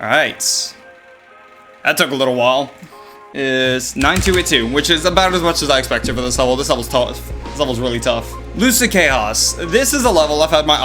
Alright. That took a little while. Is 9282, which is about as much as I expected for this level. This level's tough. This level's really tough. Lucid Chaos. This is a level I've had my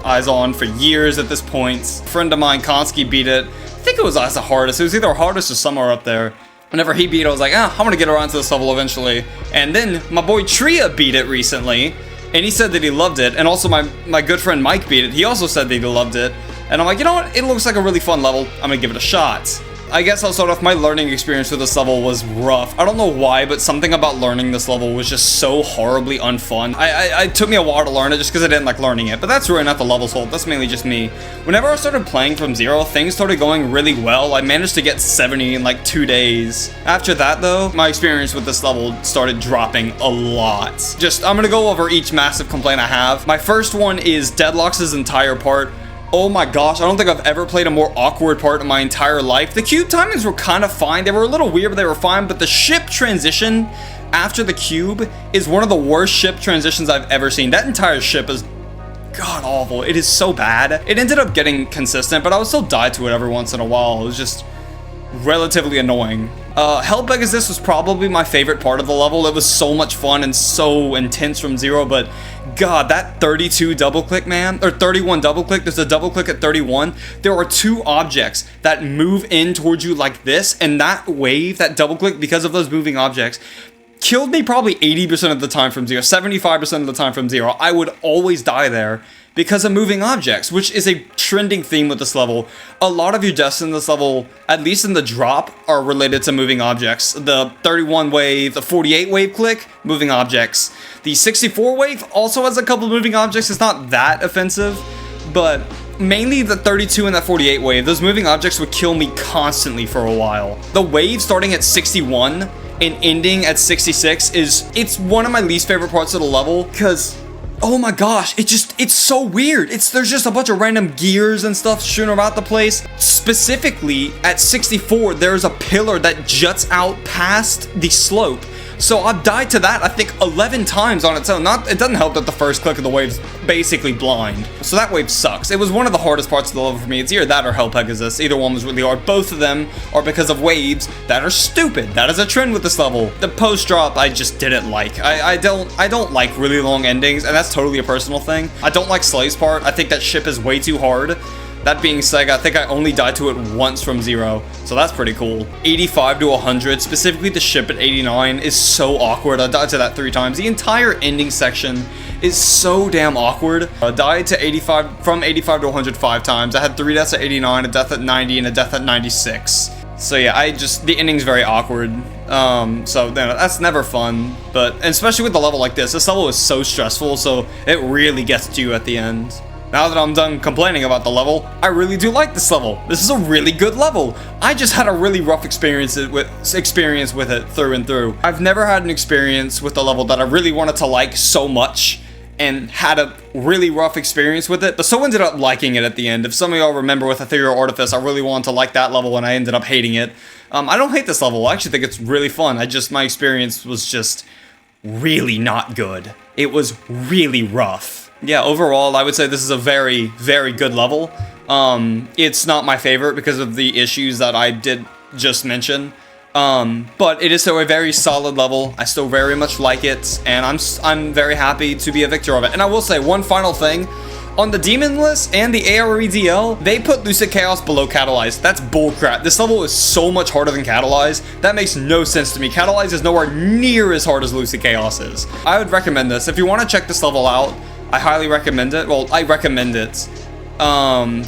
eyes on for years at this point. A friend of mine, Konski, beat it. I think it was as the hardest. It was either hardest or somewhere up there. Whenever he beat it, I was like, I'm gonna get around to this level eventually. And then my boy Tria beat it recently, and he said that he loved it. And also my good friend Mike beat it. He also said that he loved it. And I'm like, you know what? It looks like a really fun level. I'm gonna give it a shot. I guess I'll start off. My learning experience with this level was rough. I don't know why, but something about learning this level was just so horribly unfun. It took me a while to learn it just because I didn't like learning it, but that's really not the level's fault. That's mainly just me. Whenever I started playing from zero, things started going really well. I managed to get 70 in like 2 days. After that though, my experience with this level started dropping a lot. I'm gonna go over each massive complaint I have. My first one is Deadlock's entire part. Oh my gosh, I don't think I've ever played a more awkward part in my entire life. The cube timings were kind of fine. They were a little weird, but they were fine. But the ship transition after the cube is one of the worst ship transitions I've ever seen. That entire ship is god awful. It is so bad. It ended up getting consistent, but I would still die to it every once in a while. It was just relatively annoying. Hell Pegasus was probably my favorite part of the level. It was so much fun and so intense from zero, but god, that 32 double click, man, or 31 double click, there's a double click at 31. There are two objects that move in towards you like this, and that wave, that double click, because of those moving objects, killed me probably 80% of the time from zero, 75% of the time from zero. I would always die there because of moving objects, which is a trending theme with this level. A lot of your deaths in this level, at least in the drop, are related to moving objects. The 31 wave, the 48 wave click, moving objects. The 64 wave also has a couple of moving objects. It's not that offensive, but mainly the 32 and that 48 wave, those moving objects would kill me constantly for a while. The wave starting at 61 and ending at 66 it's one of my least favorite parts of the level, because oh my gosh, it's so weird. There's just a bunch of random gears and stuff shooting about the place. Specifically, at 64, there's a pillar that juts out past the slope. So I've died to that, I think, 11 times on its own. It doesn't help that the first click of the wave's basically blind. So that wave sucks. It was one of the hardest parts of the level for me. It's either that or Hell Pegasus. Either one was really hard. Both of them are because of waves that are stupid. That is a trend with this level. The post-drop, I just didn't like. I don't like really long endings, and that's totally a personal thing. I don't like Slay's part. I think that ship is way too hard. That being said, I think I only died to it once from zero, so that's pretty cool. 85 to 100, specifically the ship at 89, is so awkward. I died to that 3 times. The entire ending section is so damn awkward. I died to from 85 to 100 5 times. I had 3 deaths at 89, a death at 90, and a death at 96. So yeah, the ending's very awkward. So that's never fun, but especially with a level like this level is so stressful, so it really gets to you at the end. Now that I'm done complaining about the level, I really do like this level. This is a really good level. I just had a really rough experience with it through and through. I've never had an experience with a level that I really wanted to like so much and had a really rough experience with it, but so ended up liking it at the end. If some of y'all remember with Ethereal Artifice, I really wanted to like that level and I ended up hating it. I don't hate this level. I actually think it's really fun. My experience was just really not good. It was really rough. Yeah, overall, I would say this is a very, very good level. It's not my favorite because of the issues that I did just mention. But it is still a very solid level. I still very much like it, and I'm very happy to be a victor of it. And I will say one final thing. On the Demon list and the AREDL, they put Lucid Chaos below Catalyze. That's bullcrap. This level is so much harder than Catalyze. That makes no sense to me. Catalyze is nowhere near as hard as Lucid Chaos is. I would recommend this. If you want to check this level out, I highly recommend it. Well, I recommend it.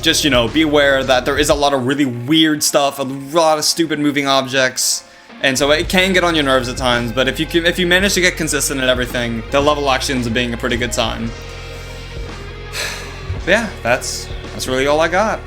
Just, be aware that there is a lot of really weird stuff, a lot of stupid moving objects, and so it can get on your nerves at times, but if you manage to get consistent at everything, the level actually ends up being a pretty good time. But yeah, that's really all I got.